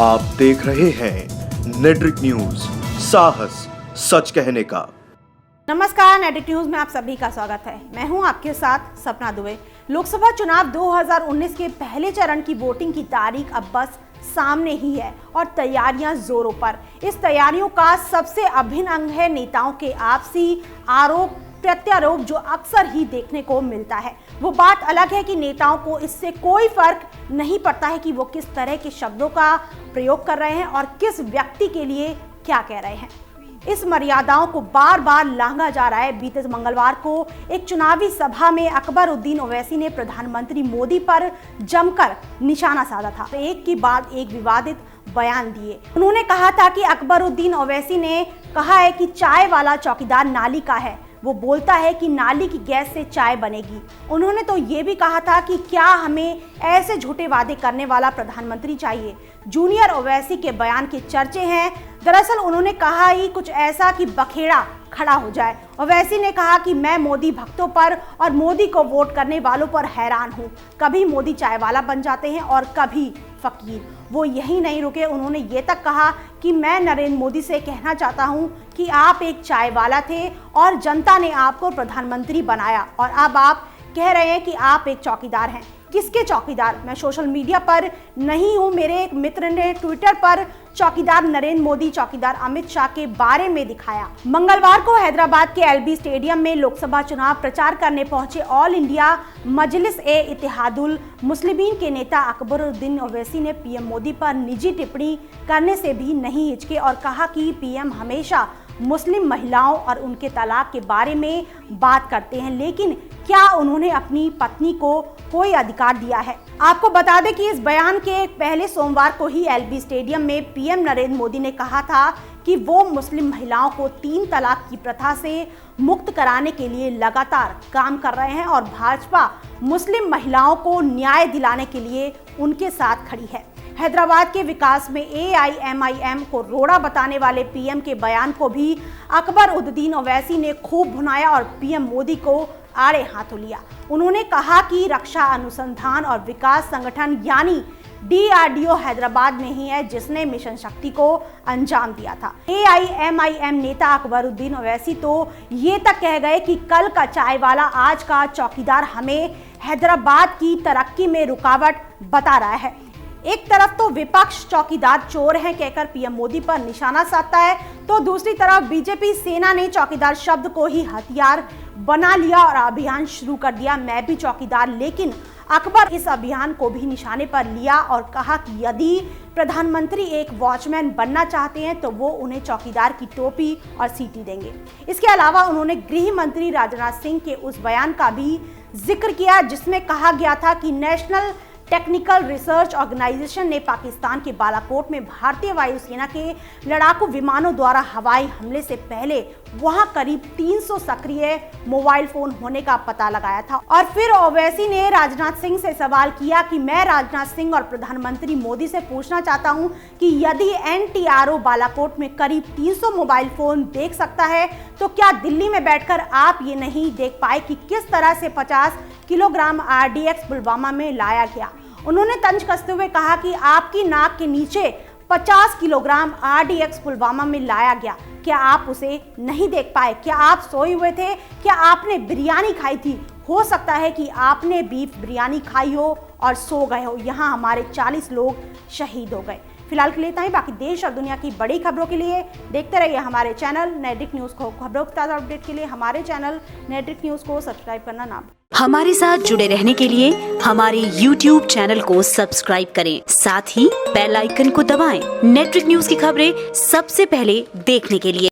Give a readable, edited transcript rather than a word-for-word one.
आप देख रहे हैं नेट्रिक न्यूज, साहस सच कहने का। नमस्कार, नेट्रिक न्यूज में आप सभी का स्वागत है। मैं हूं आपके साथ सपना दुबे। लोकसभा चुनाव 2019 के पहले चरण की वोटिंग की तारीख अब बस सामने ही है और तैयारियां जोरों पर। इस तैयारियों का सबसे अभिन्न अंग है नेताओं के आपसी आरोप प्रत्यारोप, जो अक्सर ही देखने को मिलता है। वो बात अलग है कि नेताओं को इससे कोई फर्क नहीं पड़ता है कि वो किस तरह के शब्दों का प्रयोग कर रहे हैं और किस व्यक्ति के लिए क्या कह रहे हैं। इस मर्यादाओं को बार बार लांघा जा रहा है। बीते मंगलवार को एक चुनावी सभा में अकबरुद्दीन ओवैसी ने प्रधानमंत्री मोदी पर जमकर निशाना साधा था। एक के बाद एक विवादित बयान दिए। उन्होंने कहा था कि अकबरुद्दीन ओवैसी ने कहा है कि चाय वाला चौकीदार नाली का है, वो बोलता है कि नाली की गैस से चाय बनेगी। उन्होंने तो ये भी कहा था कि क्या हमें ऐसे झूठे वादे करने वाला प्रधानमंत्री चाहिए। जूनियर ओवैसी के बयान के चर्चे हैं। दरअसल उन्होंने कहा ही कुछ ऐसा कि बखेड़ा खड़ा हो जाए। ओवैसी ने कहा कि मैं मोदी भक्तों पर और मोदी को वोट करने वालों पर हैरान हूं। कभी मोदी चाय वाला बन जाते हैं और कभी फकीर। वो यही नहीं रुके, उन्होंने ये तक कहा कि मैं नरेंद्र मोदी से कहना चाहता हूं कि आप एक चाय वाला थे और जनता ने आपको प्रधानमंत्री बनाया और अब आप कह रहे हैं कि आप एक चौकीदार हैं। किसके चौकीदार? मैं सोशल मीडिया पर नहीं हूं। मेरे एक मित्र ने ट्विटर पर चौकीदार नरेंद्र मोदी, चौकीदार अमित शाह के बारे में दिखाया। मंगलवार को हैदराबाद के एलबी स्टेडियम में लोकसभा चुनाव प्रचार करने पहुंचे ऑल इंडिया मजलिस ए इत्तेहादुल मुस्लिमीन के नेता अकबरुद्दीन ओवैसी ने पीएम मोदी पर निजी टिप्पणी करने से भी नहीं हिचके और कहा कि पीएम हमेशा मुस्लिम महिलाओं और उनके तलाक के बारे में बात करते हैं, लेकिन क्या उन्होंने अपनी पत्नी को कोई अधिकार दिया है? आपको बता दें कि इस बयान के पहले सोमवार को ही एलबी स्टेडियम में पीएम नरेंद्र मोदी ने कहा था कि वो मुस्लिम महिलाओं को 3 तलाक की प्रथा से मुक्त कराने के लिए लगातार काम कर रहे हैं और भाजपा मुस्लिम महिलाओं को न्याय दिलाने के लिए उनके साथ खड़ी है। हैदराबाद के विकास में AIMIM को रोड़ा बताने वाले पीएम के बयान को भी अकबरुद्दीन ओवैसी ने खूब भुनाया और पीएम मोदी को आड़े हाथों लिया। उन्होंने कहा कि रक्षा अनुसंधान और विकास संगठन यानी DRDO हैदराबाद में ही है जिसने मिशन शक्ति को अंजाम दिया था। AIMIM नेता अकबरुद्दीन ओवैसी तो ये तक कह गए कि कल का चाय वाला आज का चौकीदार हमें हैदराबाद की तरक्की में रुकावट बता रहा है। एक तरफ तो विपक्ष चौकीदार चोर हैं कहकर पीएम मोदी पर निशाना साधता है, तो दूसरी तरफ बीजेपी सेना ने चौकीदार शब्द को ही हथियार बना लिया और अभियान शुरू कर दिया, मैं भी चौकीदार। लेकिन अकबर इस अभियान को भी निशाने पर लिया और कहा कि यदि प्रधानमंत्री एक वॉचमैन बनना चाहते हैं तो वो उन्हें चौकीदार की टोपी और सीटी देंगे। इसके अलावा उन्होंने गृह मंत्री राजनाथ सिंह के उस बयान का भी जिक्र किया जिसमें कहा गया था कि नेशनल टेक्निकल रिसर्च ऑर्गेनाइजेशन ने पाकिस्तान के बालाकोट में भारतीय वायुसेना के लड़ाकू विमानों द्वारा हवाई हमले से पहले वहां करीब 300 सक्रिय मोबाइल फोन होने का पता लगाया था। और फिर ओवैसी ने राजनाथ सिंह से सवाल किया कि मैं राजनाथ सिंह और प्रधानमंत्री मोदी से पूछना चाहता हूं कि यदि NTRO बालाकोट में करीब 300 मोबाइल फोन देख सकता है तो क्या दिल्ली में बैठकर आप ये नहीं देख पाए कि किस तरह से 50 किलोग्राम RDX पुलवामा में लाया गया। उन्होंने तंज कसते हुए कहा कि आपकी नाक के नीचे 50 किलोग्राम RDX पुलवामा में लाया गया, क्या आप उसे नहीं देख पाए? क्या आप सोए हुए थे? क्या आपने बिरयानी खाई थी? हो सकता है कि आपने बीफ बिरयानी खाई हो और सो गए हो। यहाँ हमारे 40 लोग शहीद हो गए। फिलहाल के लिए इतना ही। बाकी देश और दुनिया की बड़ी खबरों के लिए देखते रहिए हमारे चैनल नेट्रिक न्यूज़ को। खबरों की ताज़ा अपडेट के लिए हमारे चैनल नेट्रिक न्यूज़ को सब्सक्राइब करना ना भूलें। हमारे साथ जुड़े रहने के लिए हमारे YouTube चैनल को सब्सक्राइब करें, साथ ही बेल आइकन को दबाएं। नेट्रिक न्यूज़ की खबरें सबसे पहले देखने के लिए।